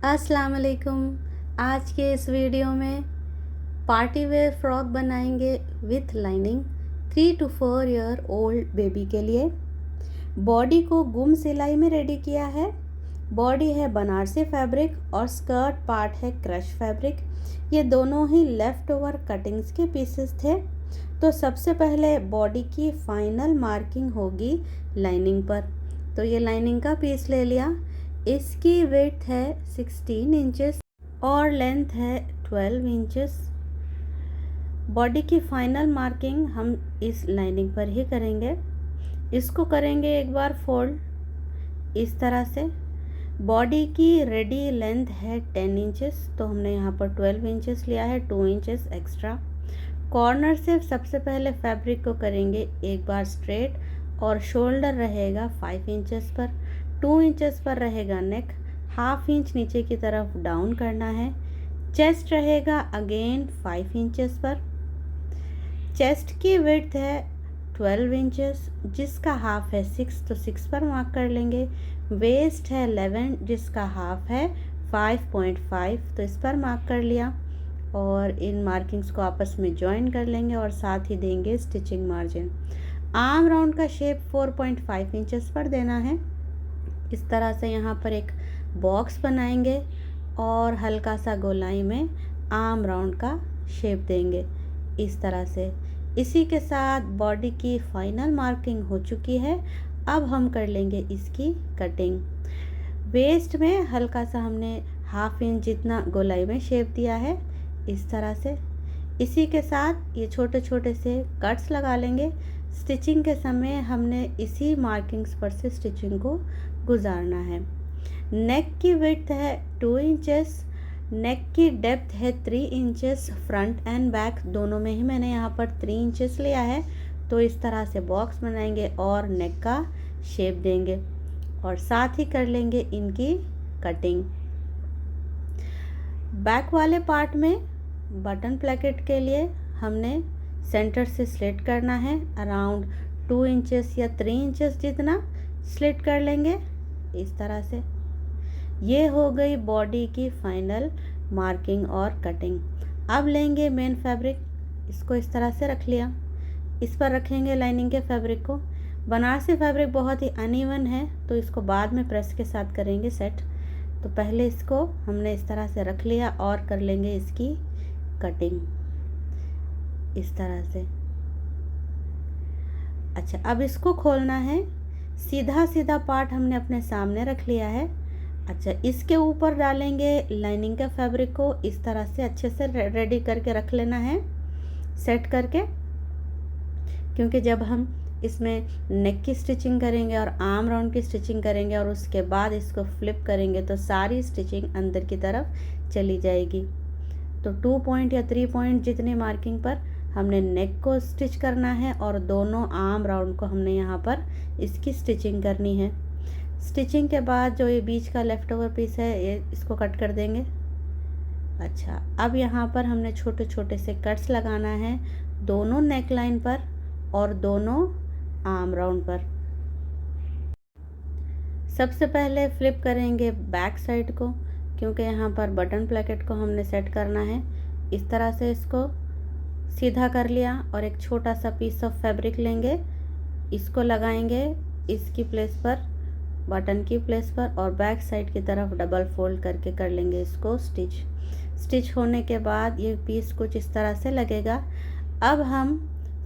अस्सलाम वालेकुम। आज के इस वीडियो में पार्टी वेयर फ्रॉक बनाएंगे with lining 3 to 4 year old baby के लिए। बॉडी को गुम सिलाई में रेडी किया है। बॉडी है बनारसी फैब्रिक और स्कर्ट पार्ट है क्रश फैब्रिक। ये दोनों ही लेफ़्ट ओवर कटिंग्स के पीसेस थे। तो सबसे पहले बॉडी की फाइनल मार्किंग होगी लाइनिंग पर। तो ये लाइनिंग का पीस ले लिया। इसकी विड्थ है 16 इंचेस और लेंथ है 12 इंचेस। बॉडी की फाइनल मार्किंग हम इस लाइनिंग पर ही करेंगे। इसको करेंगे एक बार फोल्ड इस तरह से। बॉडी की रेडी लेंथ है 10 इंचेस, तो हमने यहाँ पर 12 इंचेस लिया है, 2 इंचेस एक्स्ट्रा। कॉर्नर से सबसे पहले फैब्रिक को करेंगे एक बार स्ट्रेट और शोल्डर रहेगा 5 इंचेस पर, 2 इंचेस पर रहेगा नेक, हाफ इंच नीचे की तरफ डाउन करना है। चेस्ट रहेगा अगेन 5 इंचेस पर। चेस्ट की विड्थ है 12 इंचेस जिसका हाफ है 6, तो 6 पर मार्क कर लेंगे। वेस्ट है 11 जिसका हाफ है 5.5, तो इस पर मार्क कर लिया और इन मार्किंग्स को आपस में ज्वाइन कर लेंगे और साथ ही देंगे स्टिचिंग मार्जिन। आर्म राउंड का शेप 4.5 इंचेस पर देना है। इस तरह से यहाँ पर एक बॉक्स बनाएंगे और हल्का सा गोलाई में आर्म राउंड का शेप देंगे इस तरह से। इसी के साथ बॉडी की फाइनल मार्किंग हो चुकी है। अब हम कर लेंगे इसकी कटिंग। वेस्ट में हल्का सा हमने हाफ इंच जितना गोलाई में शेप दिया है इस तरह से। इसी के साथ ये छोटे छोटे से कट्स लगा लेंगे। स्टिचिंग के समय हमने इसी मार्किंग्स पर से स्टिचिंग को गुजारना है। नेक की विड्थ है 2 इंचेस, नेक की डेप्थ है 3 इंचेस। फ्रंट एंड बैक दोनों में ही मैंने यहाँ पर 3 इंचेस लिया है। तो इस तरह से बॉक्स बनाएंगे और नेक का शेप देंगे और साथ ही कर लेंगे इनकी कटिंग। बैक वाले पार्ट में बटन प्लेकेट के लिए हमने सेंटर से स्लिट करना है। अराउंड 2 इंचेस या 3 इंचेस जितना स्लिट कर लेंगे इस तरह से। ये हो गई बॉडी की फाइनल मार्किंग और कटिंग। अब लेंगे मेन फैब्रिक, इसको इस तरह से रख लिया। इस पर रखेंगे लाइनिंग के फैब्रिक को। बनारसी फैब्रिक बहुत ही अनइवन है तो इसको बाद में प्रेस के साथ करेंगे सेट। तो पहले इसको हमने इस तरह से रख लिया और कर लेंगे इसकी कटिंग इस तरह से। अच्छा, अब इसको खोलना है। सीधा सीधा पार्ट हमने अपने सामने रख लिया है। अच्छा, इसके ऊपर डालेंगे लाइनिंग के फैब्रिक को इस तरह से अच्छे से रेडी करके रख लेना है सेट करके, क्योंकि जब हम इसमें नेक की स्टिचिंग करेंगे और आर्म राउंड की स्टिचिंग करेंगे और उसके बाद इसको फ्लिप करेंगे तो सारी स्टिचिंग अंदर की तरफ चली जाएगी। तो 2 पॉइंट या 3 पॉइंट जितनी मार्किंग पर हमने नेक को स्टिच करना है और दोनों आर्म राउंड को हमने यहाँ पर इसकी स्टिचिंग करनी है। स्टिचिंग के बाद जो ये बीच का लेफ़्ट ओवर पीस है ये इसको कट कर देंगे। अच्छा, अब यहाँ पर हमने छोटे छोटे से कट्स लगाना है दोनों नेक लाइन पर और दोनों आर्म राउंड पर। सबसे पहले फ्लिप करेंगे बैक साइड को, क्योंकि यहाँ पर बटन प्लेकेट को हमने सेट करना है। इस तरह से इसको सीधा कर लिया और एक छोटा सा पीस ऑफ फैब्रिक लेंगे, इसको लगाएंगे इसकी प्लेस पर, बटन की प्लेस पर, और बैक साइड की तरफ डबल फोल्ड करके कर लेंगे इसको स्टिच होने के बाद ये पीस कुछ इस तरह से लगेगा। अब हम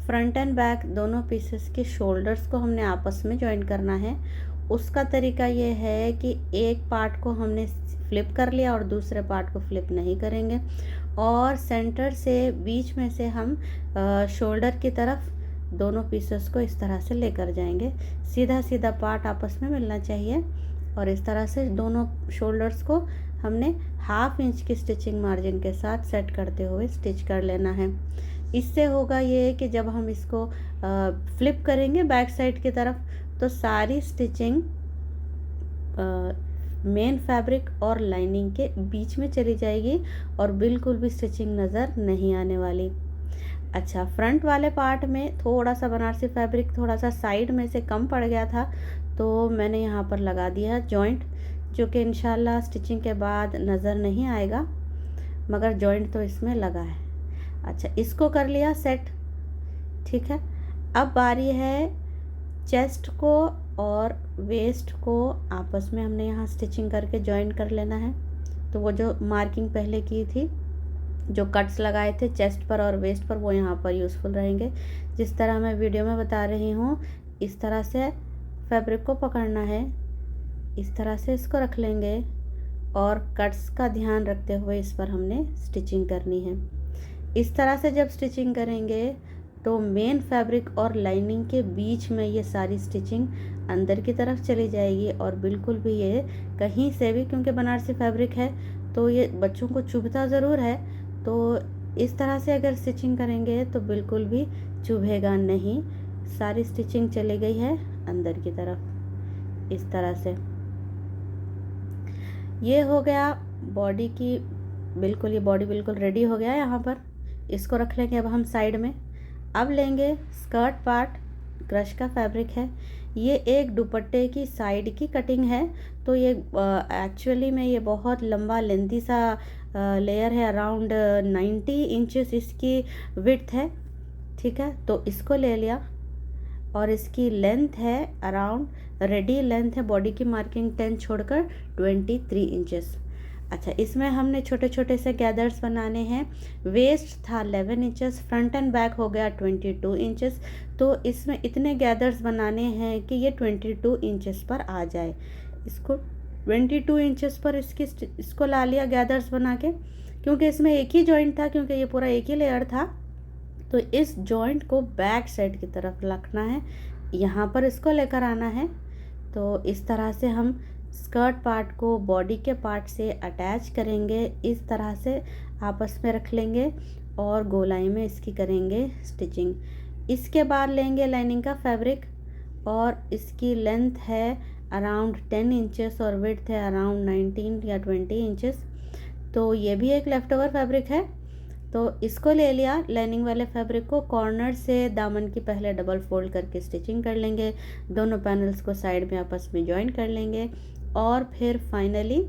फ्रंट एंड बैक दोनों पीसेस के शोल्डर्स को हमने आपस में ज्वाइन करना है। उसका तरीका ये है कि एक पार्ट को हमने फ्लिप कर लिया और दूसरे पार्ट को फ्लिप नहीं करेंगे और सेंटर से बीच में से हम शोल्डर की तरफ दोनों पीसेस को इस तरह से लेकर जाएंगे। सीधा सीधा पार्ट आपस में मिलना चाहिए और इस तरह से दोनों शोल्डर्स को हमने हाफ इंच की स्टिचिंग मार्जिन के साथ सेट करते हुए स्टिच कर लेना है। इससे होगा ये कि जब हम इसको फ्लिप करेंगे बैक साइड की तरफ तो सारी स्टिचिंग मेन फैब्रिक और लाइनिंग के बीच में चली जाएगी और बिल्कुल भी स्टिचिंग नज़र नहीं आने वाली। अच्छा, फ्रंट वाले पार्ट में थोड़ा सा बनारसी फैब्रिक थोड़ा सा साइड में से कम पड़ गया था तो मैंने यहाँ पर लगा दिया जॉइंट। जो कि इंशाल्लाह स्टिचिंग के बाद नज़र नहीं आएगा, मगर जॉइंट तो इसमें लगा है। अच्छा, इसको कर लिया सेट, ठीक है। अब बारी है चेस्ट को और वेस्ट को आपस में हमने यहाँ स्टिचिंग करके जॉइन कर लेना है। तो वो जो मार्किंग पहले की थी, जो कट्स लगाए थे चेस्ट पर और वेस्ट पर, वो यहाँ पर यूज़फुल रहेंगे। जिस तरह मैं वीडियो में बता रही हूँ, इस तरह से फैब्रिक को पकड़ना है, इस तरह से इसको रख लेंगे और कट्स का ध्यान रखते हुए इस पर हमने स्टिचिंग करनी है। इस तरह से जब स्टिचिंग करेंगे तो मेन फैब्रिक और लाइनिंग के बीच में ये सारी स्टिचिंग अंदर की तरफ चली जाएगी और बिल्कुल भी ये कहीं से भी, क्योंकि बनारसी फैब्रिक है तो ये बच्चों को चुभता ज़रूर है, तो इस तरह से अगर स्टिचिंग करेंगे तो बिल्कुल भी चुभेगा नहीं। सारी स्टिचिंग चली गई है अंदर की तरफ इस तरह से। ये हो गया बॉडी की, बिल्कुल ये बॉडी बिल्कुल रेडी हो गया है। यहाँ पर इसको रख लेंगे अब हम साइड में। अब लेंगे स्कर्ट पार्ट, क्रश का फैब्रिक है। ये एक दुपट्टे की साइड की कटिंग है, तो ये एक्चुअली में ये बहुत लंबा लेंथी सा लेयर है, अराउंड 90 इंचेस इसकी विड्थ है, ठीक है। तो इसको ले लिया और इसकी लेंथ है अराउंड, रेडी लेंथ है बॉडी की मार्किंग 10 छोड़कर 23 इंचेस। अच्छा, इसमें हमने छोटे छोटे से गैदर्स बनाने हैं। वेस्ट था 11 इंचेस, फ्रंट एंड बैक हो गया 22 इंचेस। तो इसमें इतने गैदर्स बनाने हैं कि ये 22 इंचेस पर आ जाए। इसको 22 इंचेस पर इसको ला लिया गैदर्स बना के, क्योंकि इसमें एक ही जॉइंट था, क्योंकि ये पूरा एक ही लेयर था। तो इस जॉइंट को बैक साइड की तरफ रखना है, यहाँ पर इसको लेकर आना है। तो इस तरह से हम स्कर्ट पार्ट को बॉडी के पार्ट से अटैच करेंगे, इस तरह से आपस में रख लेंगे और गोलाई में इसकी करेंगे स्टिचिंग। इसके बाद लेंगे लाइनिंग का फैब्रिक और इसकी लेंथ है अराउंड 10 इंचेस और विड्थ है अराउंड 19 या 20 इंचेस। तो ये भी एक लेफ़्ट ओवर फैब्रिक है। तो इसको ले लिया, लाइनिंग वाले फैब्रिक को कॉर्नर से दामन की पहले डबल फोल्ड करके स्टिचिंग कर लेंगे, दोनों पैनल्स को साइड में आपस में जॉइन कर लेंगे और फिर फाइनली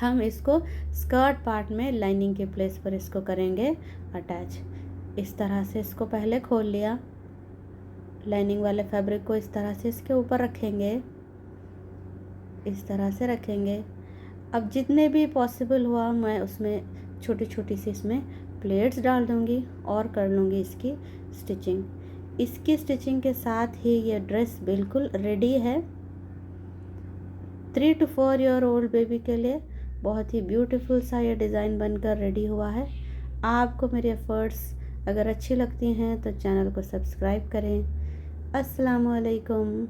हम इसको स्कर्ट पार्ट में लाइनिंग के प्लेस पर इसको करेंगे अटैच। इस तरह से इसको पहले खोल लिया, लाइनिंग वाले फैब्रिक को इस तरह से इसके ऊपर रखेंगे, इस तरह से रखेंगे। अब जितने भी पॉसिबल हुआ मैं उसमें छोटी छोटी सी इसमें प्लेट्स डाल दूँगी और कर लूँगी इसकी स्टिचिंग। इसकी स्टिचिंग के साथ ही ये ड्रेस बिल्कुल रेडी है 3 to 4 ईयर ओल्ड बेबी के लिए। बहुत ही ब्यूटीफुल सा ये डिज़ाइन बनकर रेडी हुआ है। आपको मेरे एफ़र्ट्स अगर अच्छी लगती हैं तो चैनल को सब्सक्राइब करें। अस्सलाम वालेकुम।